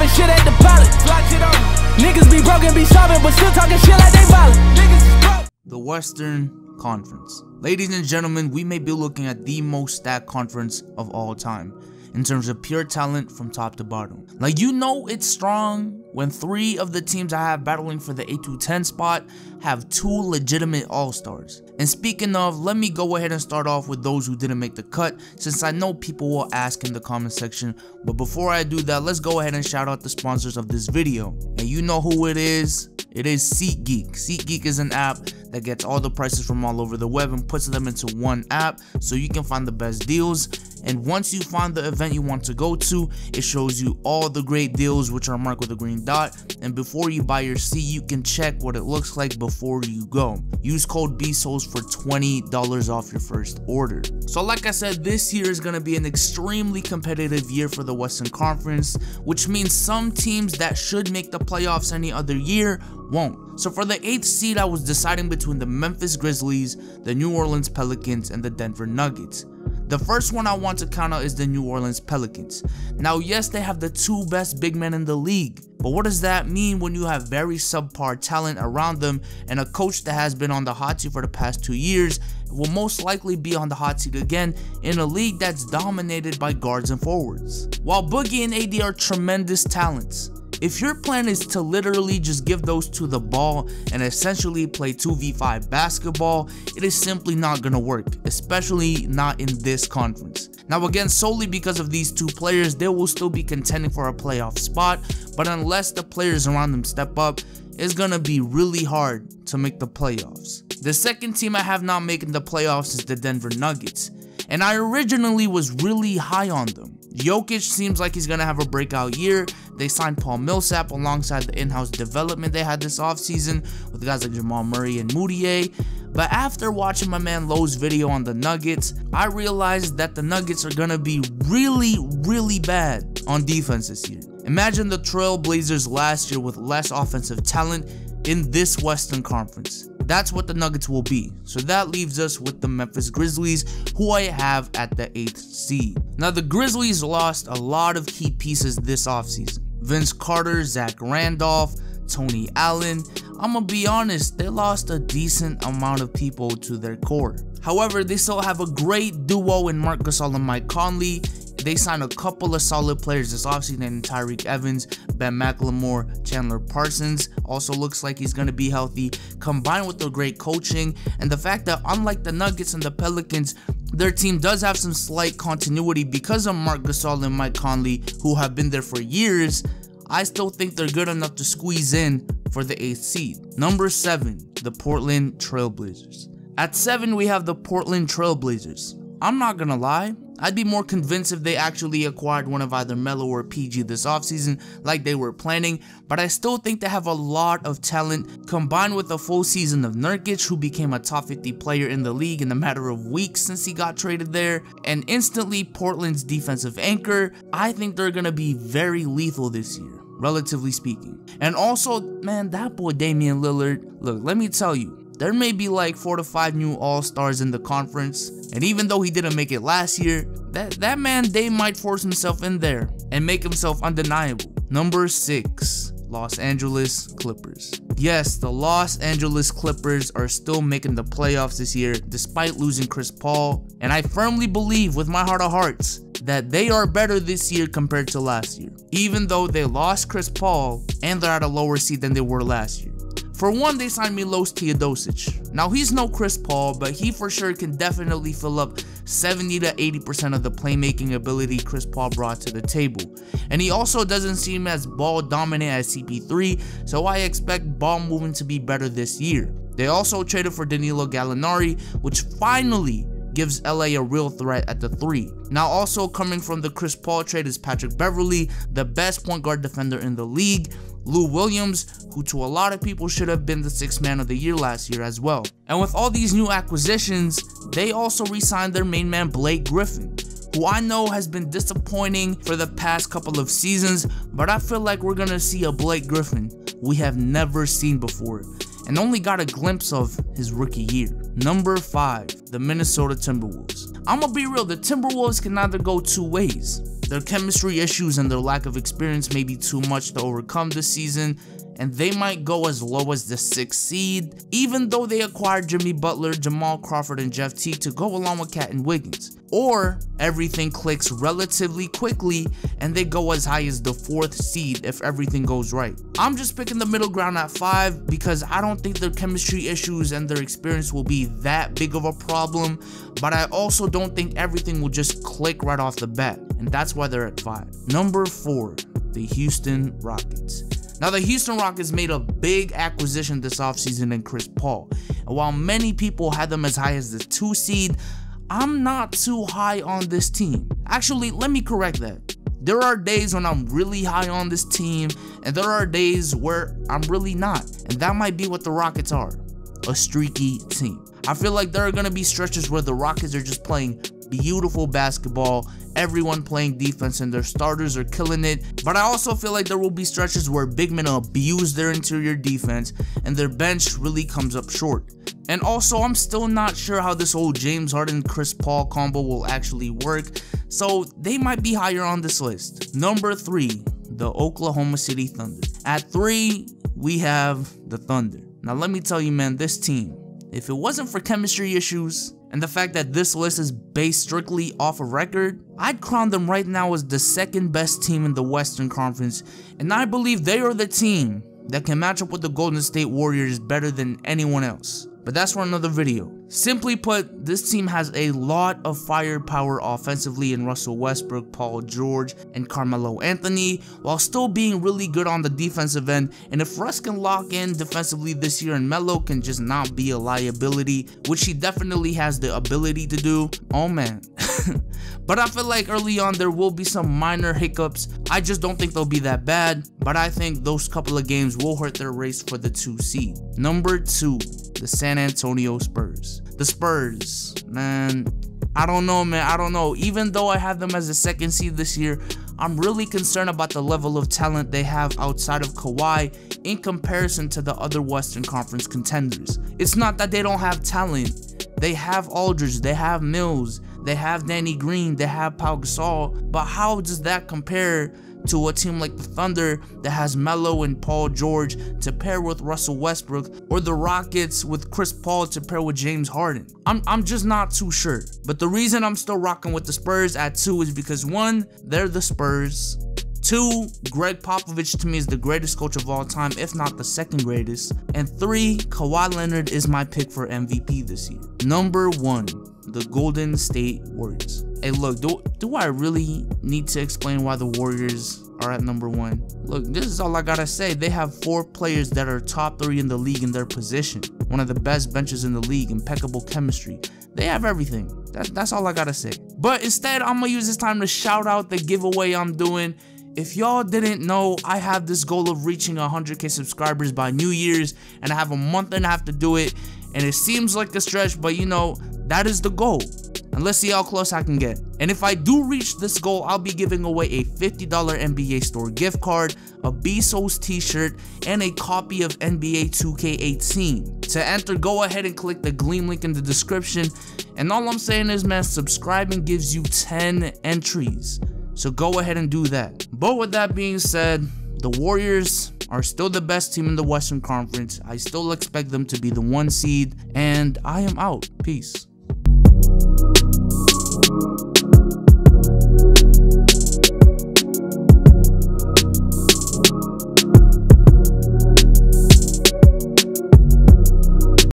dropping shit at the pilot. Niggas be broken, be starving, but still talking shit like they violent. Niggas is broke. The Western Conference. Ladies and gentlemen, we may be looking at the most stacked conference of all time in terms of pure talent from top to bottom. Like, you know it's strong when 3 of the teams I have battling for the 8-10 spot have 2 legitimate all-stars. And speaking of, let me go ahead and start off with those who didn't make the cut, since I know people will ask in the comment section. But before I do that, let's go ahead and shout out the sponsors of this video. And you know who it is. It is SeatGeek. SeatGeek is an app that gets all the prices from all over the web and puts them into one app so you can find the best deals. And once you find the event you want to go to, it shows you all the great deals which are marked with a green dot. And before you buy your seat, you can check what it looks like before you go. Use code BSOULS for $20 off your first order. So like I said, this year is going to be an extremely competitive year for the Western Conference, which means some teams that should make the playoffs any other year won't. So for the 8th seed, I was deciding between the Memphis Grizzlies, the New Orleans Pelicans, and the Denver Nuggets. The first one I want to count out is the New Orleans Pelicans. Now, yes, they have the 2 best big men in the league, but what does that mean when you have very subpar talent around them and a coach that has been on the hot seat for the past 2 years will most likely be on the hot seat again in a league that's dominated by guards and forwards? While Boogie and AD are tremendous talents, if your plan is to literally just give those 2 the ball and essentially play 2v5 basketball, it is simply not gonna work, especially not in this conference. Now again, solely because of these 2 players, they will still be contending for a playoff spot, but unless the players around them step up, it's gonna be really hard to make the playoffs. The second team I have not making the playoffs is the Denver Nuggets, and I originally was really high on them. Jokic seems like he's gonna have a breakout year. They signed Paul Millsap alongside the in-house development they had this offseason with guys like Jamal Murray and Moutier. But after watching my man Lowe's video on the Nuggets, I realized that the Nuggets are gonna be really bad on defense this year. Imagine the Trailblazers last year with less offensive talent in this Western Conference. That's what the Nuggets will be. So that leaves us with the Memphis Grizzlies, who I have at the 8th seed. Now the Grizzlies lost a lot of key pieces this offseason. Vince Carter, Zach Randolph, Tony Allen. I'm gonna be honest, they lost a decent amount of people to their core. However, they still have a great duo in Marc Gasol and Mike Conley. They signed a couple of solid players this offseason in Tyreke Evans, Ben McLemore, Chandler Parsons. Also looks like he's going to be healthy, combined with the great coaching and the fact that unlike the Nuggets and the Pelicans, their team does have some slight continuity because of Marc Gasol and Mike Conley, who have been there for years. I still think they're good enough to squeeze in for the 8th seed. Number 7, the Portland Trailblazers. At 7, we have the Portland Trailblazers. I'm not gonna lie, I'd be more convinced if they actually acquired one of either Melo or PG this offseason like they were planning, but I still think they have a lot of talent combined with a full season of Nurkic, who became a top 50 player in the league in a matter of weeks since he got traded there, and instantly Portland's defensive anchor. I think they're gonna be very lethal this year, relatively speaking. And also, man, that boy Damian Lillard, look, let me tell you, there may be like 4 to 5 new all-stars in the conference, and even though he didn't make it last year, that man Dame might force himself in there and make himself undeniable. Number 6, Los Angeles Clippers. Yes, the Los Angeles Clippers are still making the playoffs this year despite losing Chris Paul, and I firmly believe with my heart of hearts that they are better this year compared to last year, even though they lost Chris Paul and they're at a lower seed than they were last year. For one, they signed Milos Teodosic. Now, he's no Chris Paul, but he for sure can definitely fill up 70 to 80% of the playmaking ability Chris Paul brought to the table. And he also doesn't seem as ball dominant as CP3, so I expect ball movement to be better this year. They also traded for Danilo Gallinari, which finally gives LA a real threat at the 3. Now, also coming from the Chris Paul trade is Patrick Beverley, the best point guard defender in the league, Lou Williams, who to a lot of people should have been the 6th man of the year last year as well. And with all these new acquisitions, they also re-signed their main man Blake Griffin, who I know has been disappointing for the past couple of seasons, but I feel like we're gonna see a Blake Griffin we have never seen before and only got a glimpse of his rookie year. Number 5, the Minnesota Timberwolves. I'ma be real, the Timberwolves can either go two ways. Their chemistry issues and their lack of experience may be too much to overcome this season, and they might go as low as the 6th seed, even though they acquired Jimmy Butler, Jamal Crawford, and Jeff Teague to go along with Cat and Wiggins. Or everything clicks relatively quickly and they go as high as the 4th seed if everything goes right. I'm just picking the middle ground at 5 because I don't think their chemistry issues and their experience will be that big of a problem, but I also don't think everything will just click right off the bat, and that's why they're at 5. Number 4, the Houston Rockets. Now, the Houston Rockets made a big acquisition this offseason in Chris Paul, and while many people had them as high as the 2 seed, I'm not too high on this team. Actually, let me correct that. There are days when I'm really high on this team, and there are days where I'm really not, and that might be what the Rockets are, a streaky team. I feel like there are going to be stretches where the Rockets are just playing beautiful basketball, everyone playing defense, and their starters are killing it. But I also feel like there will be stretches where big men abuse their interior defense and their bench really comes up short. And also, I'm still not sure how this whole James Harden Chris Paul combo will actually work, so they might be higher on this list. Number 3, the Oklahoma City Thunder. At 3, we have the Thunder. Now let me tell you, man, this team, if it wasn't for chemistry issues and the fact that this list is based strictly off of record, I'd crown them right now as the 2nd best team in the Western Conference, and I believe they are the team that can match up with the Golden State Warriors better than anyone else. But that's for another video. Simply put, this team has a lot of firepower offensively in Russell Westbrook, Paul George, and Carmelo Anthony, while still being really good on the defensive end. And if Russ can lock in defensively this year and Melo can just not be a liability, which he definitely has the ability to do, oh man. But I feel like early on there will be some minor hiccups. I just don't think they'll be that bad, but I think those couple of games will hurt their race for the 2 seed. Number 2, the San Antonio Spurs. The Spurs, man, I don't know, man. I don't know. Even though I have them as the 2nd seed this year, I'm really concerned about the level of talent they have outside of Kawhi in comparison to the other Western Conference contenders. It's not that they don't have talent. They have Aldridge, they have Mills, they have Danny Green, they have Pau Gasol, but how does that compare to a team like the Thunder that has Melo and Paul George to pair with Russell Westbrook, or the Rockets with Chris Paul to pair with James Harden? I'm just not too sure. But the reason I'm still rocking with the Spurs at 2 is because 1, they're the Spurs. 2, Greg Popovich to me is the greatest coach of all time, if not the 2nd greatest. And 3, Kawhi Leonard is my pick for MVP this year. Number 1, the Golden State Warriors. Hey, look, do I really need to explain why the Warriors are at number 1? Look, this is all I gotta say. They have 4 players that are top 3 in the league in their position. One of the best benches in the league, impeccable chemistry. They have everything. That's all I gotta say. But instead, I'm gonna use this time to shout out the giveaway I'm doing. If y'all didn't know, I have this goal of reaching 100k subscribers by New Year's, and I have a month and a half to do it, and it seems like a stretch, but you know, that is the goal. And let's see how close I can get. And if I do reach this goal, I'll be giving away a $50 NBA store gift card, a Bezos t-shirt, and a copy of NBA 2K18. To enter, go ahead and click the Gleam link in the description. And all I'm saying is, man, subscribing gives you 10 entries. So go ahead and do that. But with that being said, the Warriors are still the best team in the Western Conference. I still expect them to be the 1 seed, and I am out. Peace.